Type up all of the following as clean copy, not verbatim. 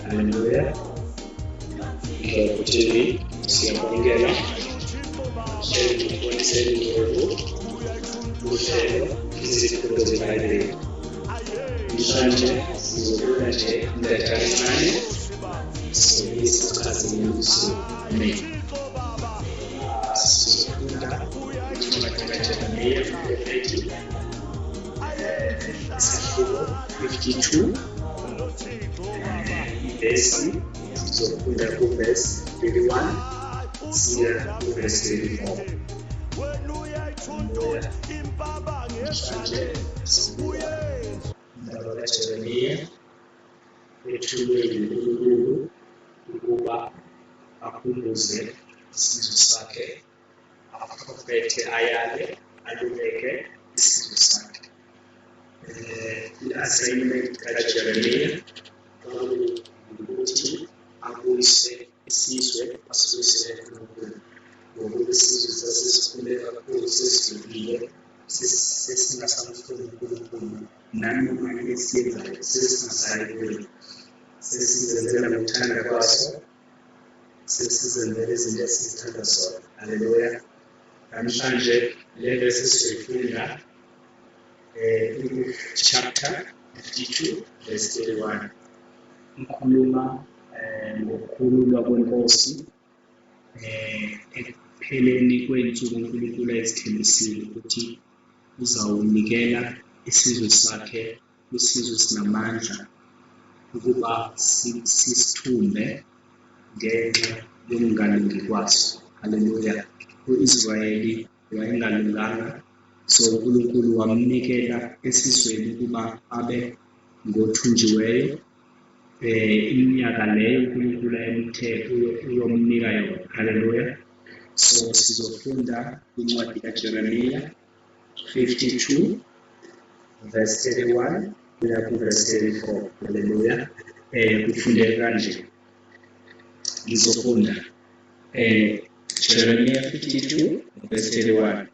Haleluya. Kuti siyabongela ukuboniseni uhlelo izifundo zeBhayibheli. Manje sizobuka nje indatha encane sichaze usuku. Amen. Sizofunda incwadi kaJeremiya isahluko 52 ivesi sizofunda kuvesi 31 siya kuvesi 34. Manje sibuya indaba kaJeremiya ethunywe nguNkulunkulu ukuba akhumbuze isizwe sakhe, aprofethe ayale aluleke isizwe sakhe. I-assignment kaJeremiya ukuthi abuyise isizwe asibuyisele uNkulunkulu. Ngoba isizwe sasesikhule kakhulu sesidlulile sesingasamfuni uNkulunkulu nanoma esiyenzayo sesingasayi kuye. Sesizenzela ngokuthanda kwaso, sesizenzela izinto esizithanda zona. Haleluya. Namhlanje le vesi sizoyifunda chapter 52 verse 31. Ngikhuluma ngokukhululwa kwenkosi ekupheleni kwensuku uNkulunkulu ayezithembisile ukuthi uzawunikela isizwe sakhe kwisizwe sinamandla ukuba sisithumbe ngenxa yokungalungi kwaso. Haleluya. U-Israyeli wayengalunganga, so uNkulunkulu wamnikela esizweni ukuba abe ngothunjiweyo. Iminyaka leyo uNkulunkulu ayemthe uyomnika yona. Haleluya. So sizofunda incwadi kaJeremiya 52 verse 31 kuya ku verse 34. Haleluya. Kufundeka kanje. Ngizofunda Jeremiya 52 verse 31.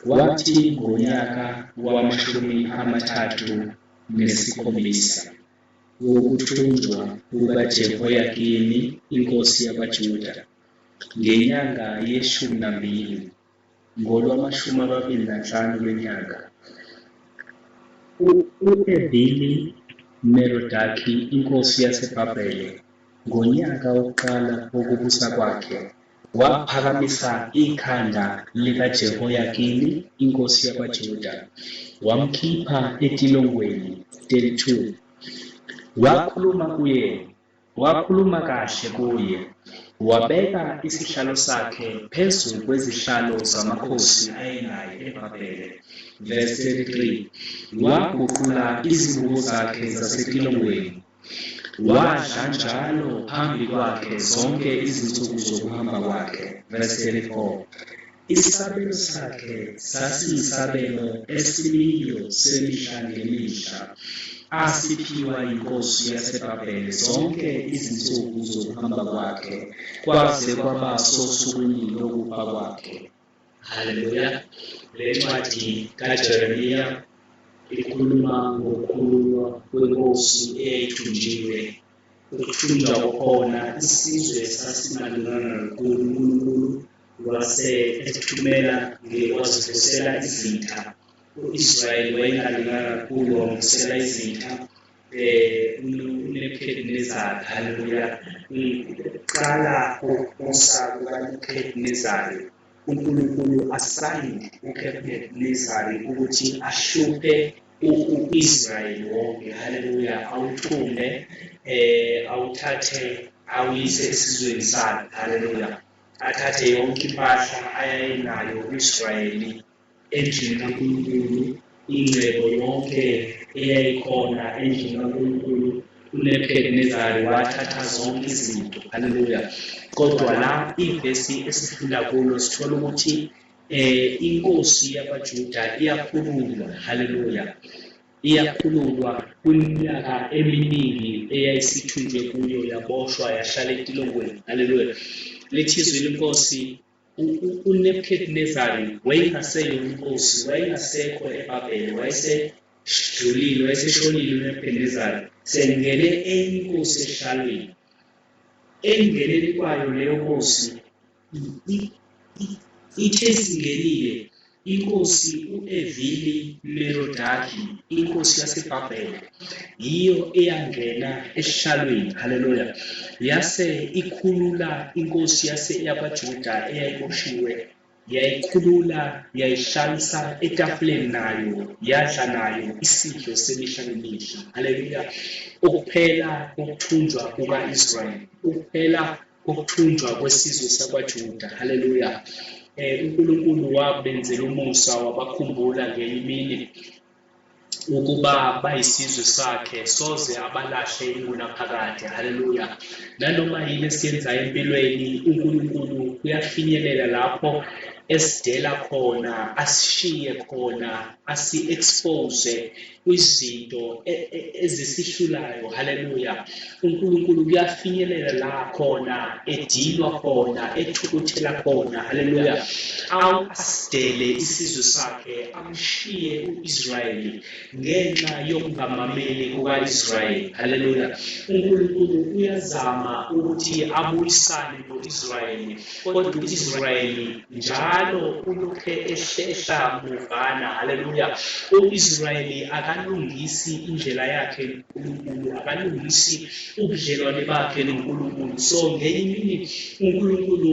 Wathi ngonyaka wama-37 wokuthunjwa kukaJehoyakini inkosi yabaJuda, ngenyanga ye-12 ngolwama-25 lwenyanga, u-Evili Merodaki inkosi yaseBhabhele, ngonyaka wokuqala wokubusa kwakhe, waphakamisa ikhanda likaJehoyakini inkosi yabaJuda, wamkhipha etilongweni 32. Wakhuluma kahle kuye, wabeka isihlalo sakhe phezu kwezihlalo zamakhosi ayenayo eBhabhele. Verse 33. Waguqula izibuko zakhe zasetilongweni, wadla njalo phambi kwakhe zonke izinsuku zokuhamba kwakhe. Verse 34. Isabelo sakhe sasiyisabelo esimiyo semihla ngemihla, asiphiwa inkosi yaseBhabhele zonke izinsuku zokuhamba kwakhe, kwaze kwaba sosukwini lokufa kwakhe. Haleluya. Le ncwadi kaJeremiya ikhuluma ngokukhululwa kwenkosi eyayithunjiwe. Ukuthunjwa kwakhona isizwe sasingalunganga kakhulu. uNkulunkulu wase ethumela wazivusela izitha. U-Israyeli wayengalunganga kakhulu, wamvusela izitha uNebukadinezari. Haleluya. Kuqala ukubusa kukaNebukadinezari, uNkulunkulu asayine uNebukadinezari ukuthi ahluphe u-Israyeli wonke. Haleluya. Awuthume awuthathe awuyise esizweni sakhe. Haleluya. Athathe yonke impahla ayayenayo u-Israyeli endlini kaNkulunkulu, ingcebo yonke eyayikhona endlini kaNkulunkulu. uNebukadinezari wathatha zonke izinto. Haleluya. Kodwa la ivesi esifunda kulo sithola ukuthi inkosi yabaJuda iyakhululwa. Haleluya. iyakhululwa kwiminyaka eminingi eyayisithunjwe kuyo, yaboshwa, yahlala entolongweni. Haleluya. Lithi izwi lenkosi, uNebukadnezari wayengaseyona inkosi, wayengasekho eBhabhele, wayeseshonile uNebukadnezari, sengene enye inkosi esihlalweni. Engeneni kwayo leyo nkosi ithe singenile inkosi u-Evili Merodaki, inkosi yaseBhabhele, yiyo eyangena esihlalweni. Haleluya. Yase ikhulula inkosi yabaJuda eyayiboshiwe, yayikhulula, yayihlalisa etafuleni nayo, yadla nayo isidlo semihla nemihla. Haleluya. Ukuphela kokuthunjwa kuka-Israyeli, ukuphela kokuthunjwa kwesizwe sakwaJuda. Haleluya. uNkulunkulu wabenzela umusa, wabakhumbula ngenye imini ukuba bayisizwe sakhe, soze abalahle ingunaphakade. Haleluya. Nanoma yini esiyenzayo empilweni, uNkulunkulu uyafinyelela lapho esidela khona, asishiye khona, asi-expose kwizinto ezisihlulayo. Haleluya. uNkulunkulu uyafinyelela la khona, edilwa khona, ethukuthela khona. Haleluya. Asidele isizwe sakhe, amshiye u-Israyeli ngenxa yokungamameli kuka-Israyeli. Haleluya. uNkulunkulu uyazama ukuthi abuyisane no-Israyeli, kodwa u-Israyeli njalo ulokhe ehlehla muvana. Haleluya. u-Israyeli akalungisi indlela yakhe noNkulunkulu, akalungisi ubudlelwane bakhe noNkulunkulu. So ngenye imini uNkulunkulu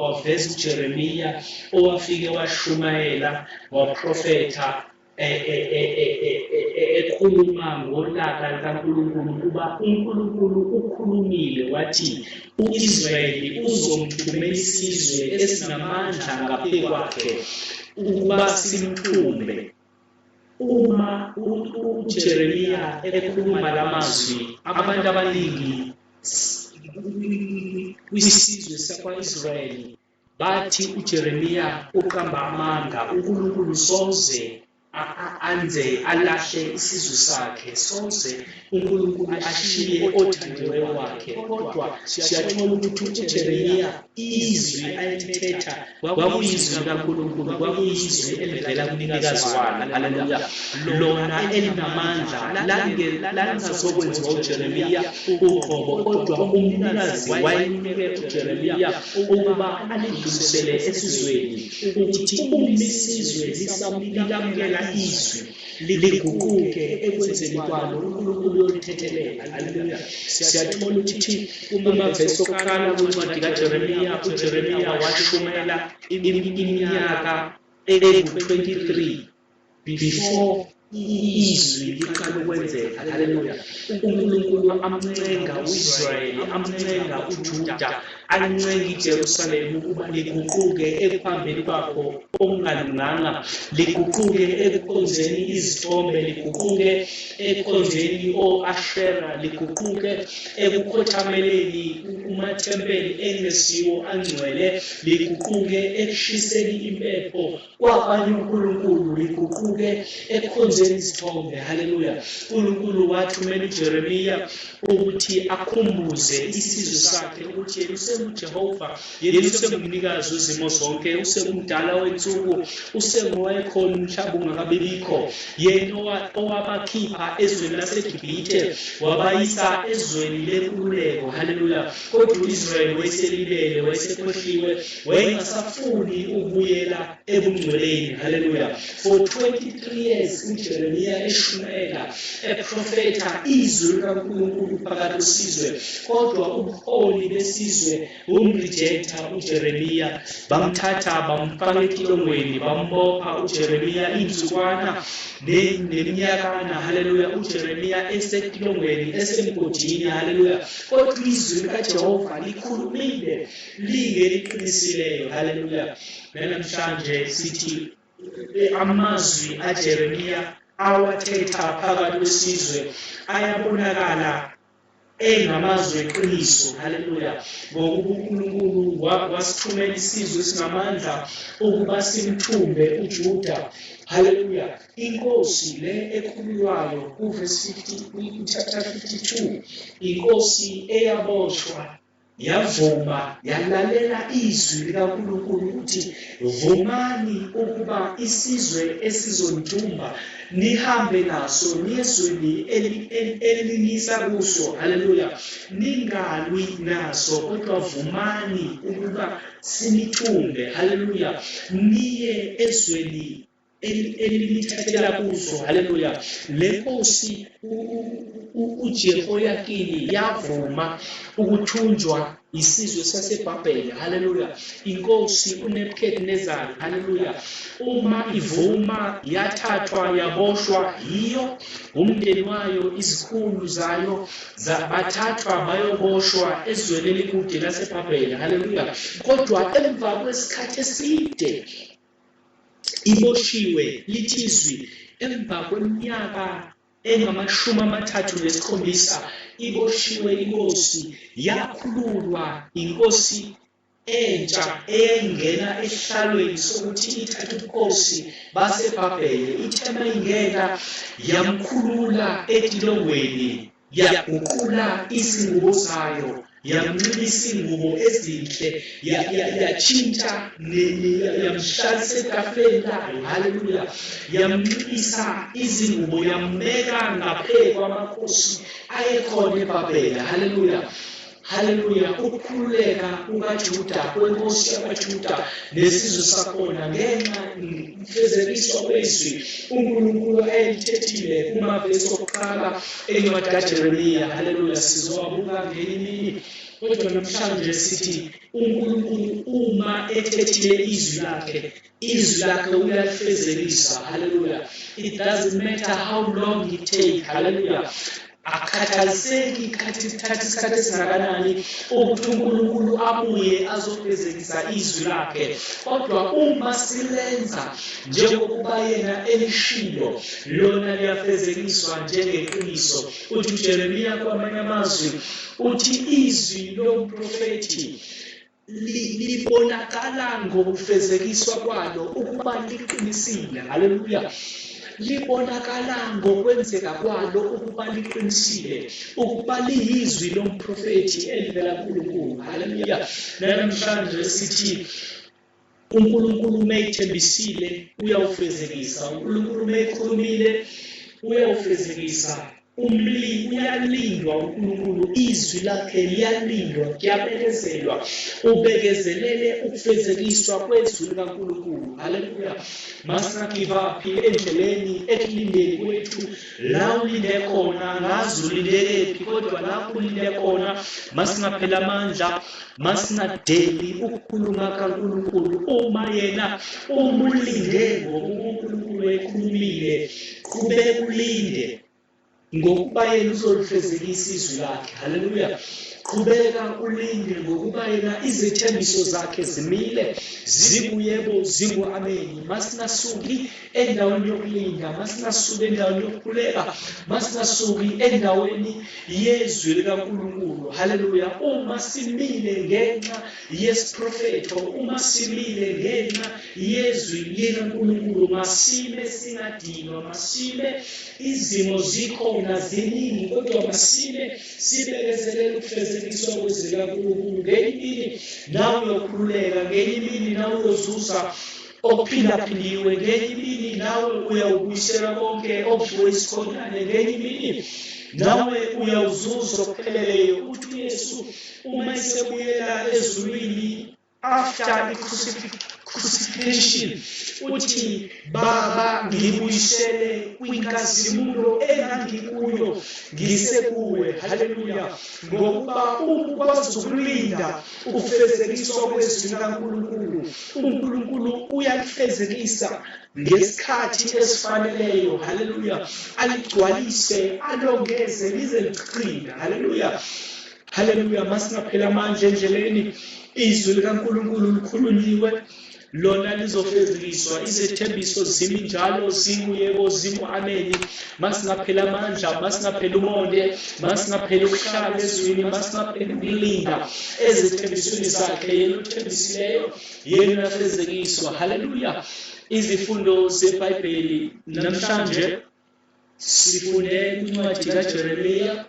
waveza uJeremiya, owafike washumayela, waprofetha, ekhuluma ngolaka likaNkulunkulu ukuba uNkulunkulu ukhulumile, wathi u-Israyeli uzomthumela isizwe esinamandla ngaphe kwakhe ukuba simthumbe. Uma uJeremiya ekhuluma lamazwi, abantu abaningi kwisizwe sakwa-Israyeli bathi uJeremiya uqamba amanga, uNkulunkulu soze anze alahle isizwe sakhe, soze uNkulunkulu ashiye othandiweyo wakhe. Kodwa siyathola ukuthi uJeremiya izwi ayethetha kwakuyizwi likaNkulunkulu, kwakuyizwi elivela kumnikazi walo. Haleluya. Lona elinamandla langazokwenziwa uJeremiya uqobo, kodwa umnikazi wayemnike uJeremiya ukuba alidlulisele esizweni, ukuthi uma isizwe lisamukela izwi liguquke ekwenzeni kwalo, uNkulunkulu uyolithethelela. Haleluya. Siyathola ukuthi kumavesi okuqala kwencwadi kaJeremiya, uJeremiya washumayela iminyaka engu-23 before izwi liqala ukwenzeka. Haleluya. uNkulunkulu amncenga u-Israyeli, amncenga uJuda, ancenga iJerusalema ukuba liguquke ekuhambeni kwakho okungalunganga, liguquke ekukhonzeni izithombe, liguquke ekukhonzeni o-Ashera, liguquke ekukhothameleni kumathempeli engesiwo angcwele, liguquke ekushiseni impepho kwabanye uNkulunkulu, liguquke ekukhonzeni izithombe. Haleluya. uNkulunkulu wathumela uJeremiya ukuthi akhumbuze isizwe sakhe ukuthi yena usenguJehova, yena usengumnikazi wezimo zonke, usengumdala wensuku, usengowayekhona umhlaba ungakabibikho, yena owabakhipha ezweni laseGibhithe wabayisa ezweni lenkululeko. Haleluya. Kodwa u-Israyeli wayeselibele, wayesekhohliwe, wayengasafuni ukubuyela ebungcweleni. Haleluya. For 23 years uJeremiya eshumayela, eprofetha izwi likaNkulunkulu phakathi kwesizwe, kodwa ubuholi besizwe bumrejecta uJeremiya, bamthatha bamfaka entolongweni, bambopha uJeremiya insukwana neminyakana. Haleluya. uJeremiya esetolongweni, esemgodini. Haleluya. Kodwa izwi likaJehova likhulumile, lingeliqinisileyo. Haleluya. Namhlanje sithi amazwi aJeremiya awathetha phakathi kwesizwe ayabonakala engamazwi eqiniso. Haleluya. Ngokuba uNkulunkulu wasithumela isizwe esinamandla ukuba simthumbe uJuda, Haleluya. Inkosi le ekhulunywayo kuverse 50 chapter 52, inkosi eyaboshwa yavuma yalalela izwi likaNkulunkulu ukuthi vumani ukuba isizwe esizondumba nihambe naso niyezweni elinisa kuso. Haleluya. Ningalwi naso kodwa vumani ukuba sinithumbe. Haleluya. Niye ezweni elinithathela kuso. Haleluya. Le nkosi uJehoyakini yavuma ukuthunjwa isizwe saseBhabhele. Haleluya. Inkosi uNebukadnezari. Haleluya. Uma ivuma yathathwa yaboshwa yiyo, umndeni wayo, izikhulu zayo bathathwa bayoboshwa ezweni elikude laseBhabhele. Haleluya. Kodwa emva kwesikhathi eside iboshiwe, lithi izwi, emva kweminyaka engama-37 iboshiwe inkosi, yakhululwa inkosi entsha engena esihlalweni sokuthi ithathe ubukhosi baseBhabhele. Ithe mayingena yamkhulula etilongweni, yaguqula izingubo zayo, yamnxibisa ingubo ezinhle, yatshintsha yamhlalisa etafuleni layo. Haleluya. Yamnxibisa izingubo, yambeka ngaphezu kwamakhosi ayekhona eBhabhele. Haleluya. Haleluya. Ukukhululeka kukaJuda, kwenkosi yakwaJuda nesizwe sakhona ngenxa yokufezekiswa kwezwi uNkulunkulu ayelithethile kumavesi okuqala encwadi kaJeremiya. Haleluya. Sizowabuka ngenye imini, kodwa namhlanje sithi uNkulunkulu uma ethethile izwi lakhe uyalifezekisa. Haleluya. It doesn't matter how long it takes. Haleluya. Akhathaliseki isikhathi esingakanani ukuthi uNkulunkulu abuye azofezekisa izwi lakhe, kodwa uma silenza njengokuba yena elishilo, lona liyafezekiswa njengeqiniso. Uthi uJeremiya kwamanye amazwi uthi izwi lomprofethi libonakala ngokufezekiswa kwalo ukuba liqinisile. Haleluya. Libonakala ngokwenzeka kwalo ukuba liqinisile, ukuba liyizwi lomprofethi elivela kuNkulunkulu. Haleluya. Namhlanje sithi uNkulunkulu umeyithembisile uyawufezekisa. uNkulunkulu umeyikhulumile uyawufezekisa. Uyalindwa uNkulunkulu, izwi lakhe liyalindwa, kuyabekezelwa. Ubekezelele ukufezekiswa kwezwi likaNkulunkulu. Haleluya. Masingagive up endleleni ekulindeni kwethu. La ulinde khona ngazi ulindelephi, kodwa lapho ulinde khona masingaphela amandla, masingadeli ukukhuluma kaNkulunkulu. Uma yena umulinde ngokuNkulunkulu ekhulumile, qhubeka ulinde ngokuba yena uzolifezekisa izwi lakhe. Haleluya. Qhubeka ulinde ngokuba yena izithembiso zakhe zimile, zinguyebo zingu-ameni. Masingasuki endaweni yokulinda, masingasuki endaweni yokukhuleka, masingasuki endaweni yezwi likaNkulunkulu. Haleluya. Uma simile ngenxa yesiprofetho, uma simile ngenxa yezwi likaNkulunkulu, masime singadinwa, masime izimo zikhona ziningi, kodwa masime sibekezelele ukufezekiswa kwezwi likaNkulunkulu. Ngenye imini nawe uyokhululeka, ngenye imini nawe uyozuza okuphindaphindiwe, ngenye imini nawe uyawubuyisela konke okudliwe isikhonyane, ngenye imini nawe uyawuzuza okupheleleyo. Uthi uYesu uma esebuyela ezulwini after crucifixion, uthi Baba ngibuyisele kwinkazimulo engangikuyo ngisekuwe. Haleluya. Ngokuba ukwazi ukulinda ukufezekiswa kwezwi likaNkulunkulu, uNkulunkulu uyalifezekisa ngesikhathi esifaneleyo. Haleluya. Aligcwalise, alongeze lize liqine. Haleluya. Haleluya. Masingaphela amandla endleleni, izwi likaNkulunkulu likhulunyiwe, lona lizofezekiswa. Izethembiso zimi njalo zinguyebo zingu-ameni. Masingaphela amandla, masingaphela umonde, masingaphela ukuhlala ezwini, masingaphela ukulinda ezethembisweni zakhe. Yena othembisileyo, yena uyafezekiswa. Haleluya. Izifundo zeBhayibheli namhlanje sifunde incwadi kaJeremiya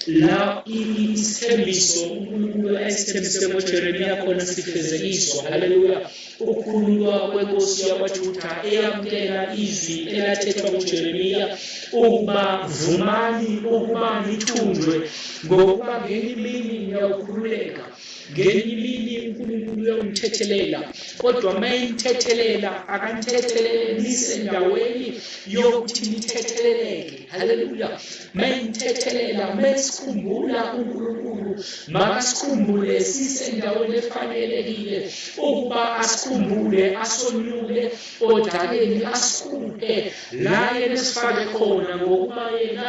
la isithembiso uNkulunkulu ayisithembise kuJeremiya khona sifezekiswa. Haleluya. Ukukhululwa kwenkosi yakwaJuda eyamkela izwi elathethwa kuJeremiya ukuba vumani ukuba nithunjwe, ngokuba ngenye imini ngiyawukhululeka, ngenye imini uNkulunkulu uyawunithethelela. Kodwa uma enithethelela akanithethelele nisendaweni yokuthi nithetheleleke. Haleluya. Uma enithethelela, uma sikhumbula uNkulunkulu, makasikhumbule sisendaweni efanelekile ukuba asikhumbule, asonyule odakeni, asikhuphe la yena esifake khona, ngokuba yena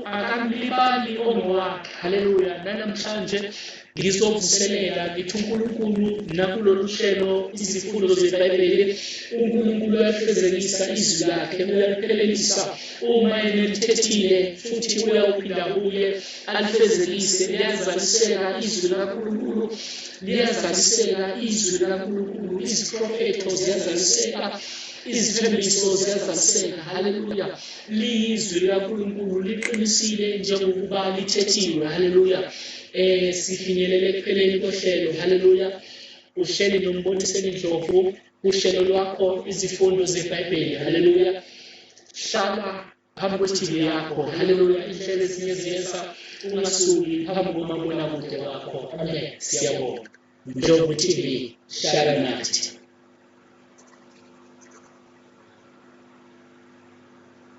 akamlibali ongowakhe. Haleluya. Nanamhlanje ngizovuselela ngithi uNkulunkulu nakulolu hlelo izifundo zeBhayibheli, uNkulunkulu uyafezekisa izwi lakhe, uyaliphelelisa. Uma enelithethile futhi uyawuphinda kuye alifezekise. Liyazaliseka izwi likaNkulunkulu, liyazaliseka izwi likaNkulunkulu. Iziprofetho ziyazaliseka, izithembiso ziyazaliseka. Haleluya. Liyizwi likaNkulunkulu, liqinisile njengokuba lithethiwe. Haleluya. Sifinyelele ekupheleni kohlelo. Haleluya. Uhleli nomboniseni Ndlovu, uhlelo lwakho izifundo zeBhayibheli. Haleluya. Hlala phambi kwe-TV yakho. Haleluya. Inhlelo ezinye ziyenza ungasuki phambi komabonakude wakho. Amen. Siyabonga. Ndlovu TV, hlala nathi.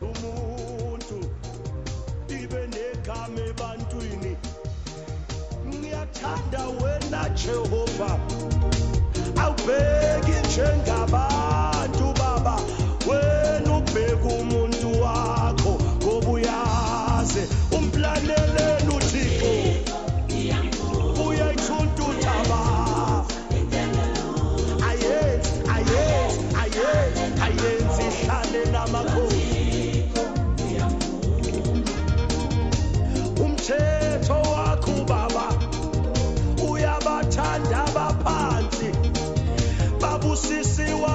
Umuntu ibe negama ebantwini. Ngiyathanda wena Jehova, awubheki njengabantu Baba, wena ubheka umuntu wakho ngoba uyazi umplaneleni uThixo uyayithuntuta Baba. Ayenzi ihlale namakhosi. Umthetho wakho Baba uyabathanda abaphansi, babusisiwe